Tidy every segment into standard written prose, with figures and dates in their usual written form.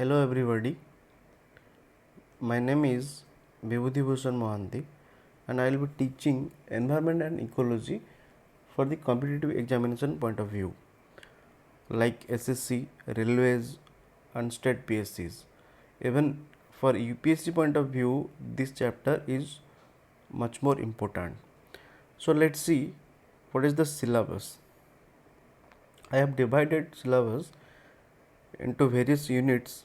Hello everybody, my name is Vibhuti Bhushan Mohanty and I will be teaching environment and ecology for the competitive examination point of view like SSC, railways and state PSCs. Even for UPSC point of view, this chapter is much more important. So let's see what is the syllabus. I have divided syllabus into various units.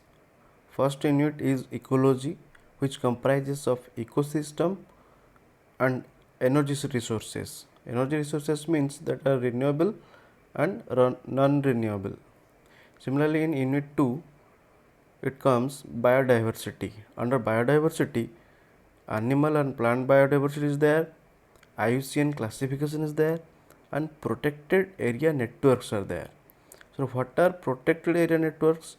First unit is ecology, which comprises of ecosystem and energy resources. Energy resources means that are renewable and non-renewable. Similarly, in unit 2, it comes biodiversity. Under biodiversity, animal and plant biodiversity is there, IUCN classification is there, and protected area networks are there. So, what are protected area networks?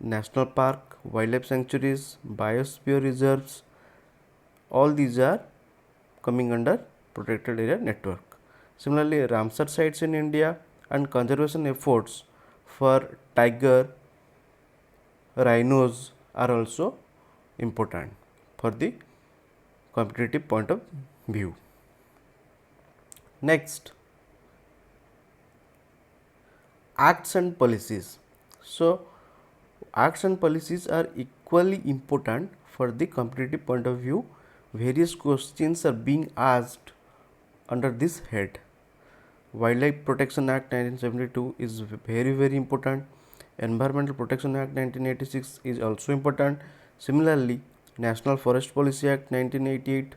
National park, wildlife sanctuaries, biosphere reserves, all these are coming under protected area network. Similarly, Ramsar sites in India and conservation efforts for tiger, rhinos are also important for the competitive point of view. Next, acts and policies. So, acts and policies are equally important for the competitive point of view. Various questions are being asked under this head. Wildlife Protection Act 1972 is very important. Environmental Protection Act 1986 is also important. Similarly, National Forest Policy Act 1988,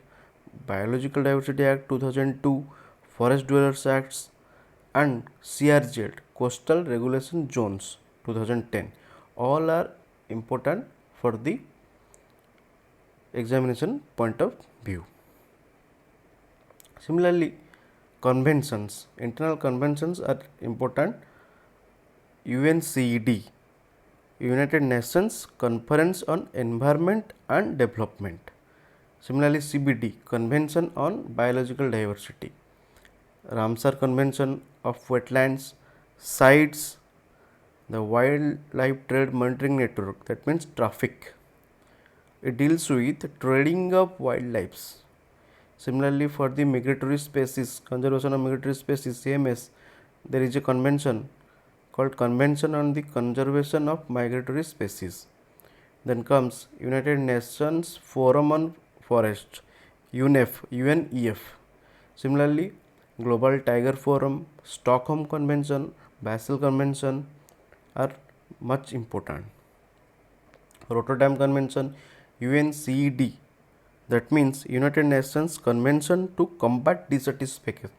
Biological Diversity Act 2002, Forest Dwellers Acts and CRZ Coastal Regulation Zones 2010, all are important for the examination point of view. Similarly, conventions, internal conventions are important. UNCED, United Nations Conference on Environment and Development. Similarly, CBD, Convention on Biological Diversity. Ramsar Convention of Wetlands, CITES, the Wildlife Trade Monitoring Network, that means traffic. It deals with trading of wildlife. Similarly, for the migratory species, conservation of migratory species, CMS, there is a convention called Convention on the Conservation of Migratory Species. Then comes United Nations Forum on Forest, UNEF. Similarly, Global Tiger Forum, Stockholm Convention, Basel Convention are much important. Rotterdam Convention, UNCED, that means United Nations Convention to Combat Desertification.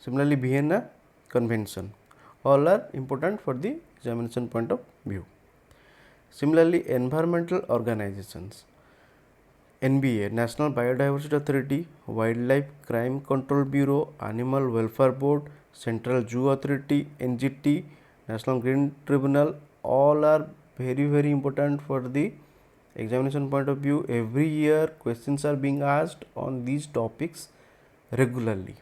Similarly, Vienna Convention, all are important for the examination point of view. Similarly, environmental organizations, NBA, National Biodiversity Authority, Wildlife Crime Control Bureau, Animal Welfare Board, Central Zoo Authority, NGT, National Green Tribunal, all are very important for the examination point of view. Every year questions are being asked on these topics regularly.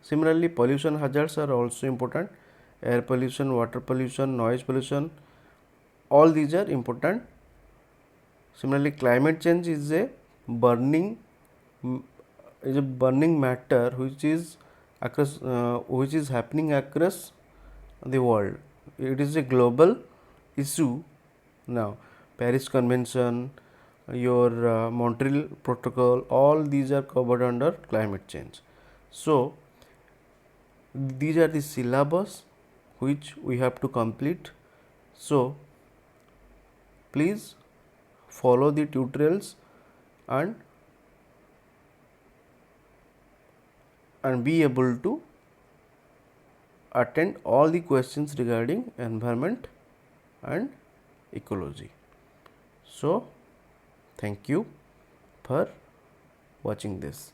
Similarly, pollution hazards are also important. Air pollution, water pollution, noise pollution, all these are important. Similarly, climate change is a burning matter which is happening across the world. It is a global issue now. Paris Convention, your Montreal Protocol, all these are covered under climate change. So, these are the syllabus which we have to complete. So, please follow the tutorials and be able to attend all the questions regarding environment and ecology. So, thank you for watching this.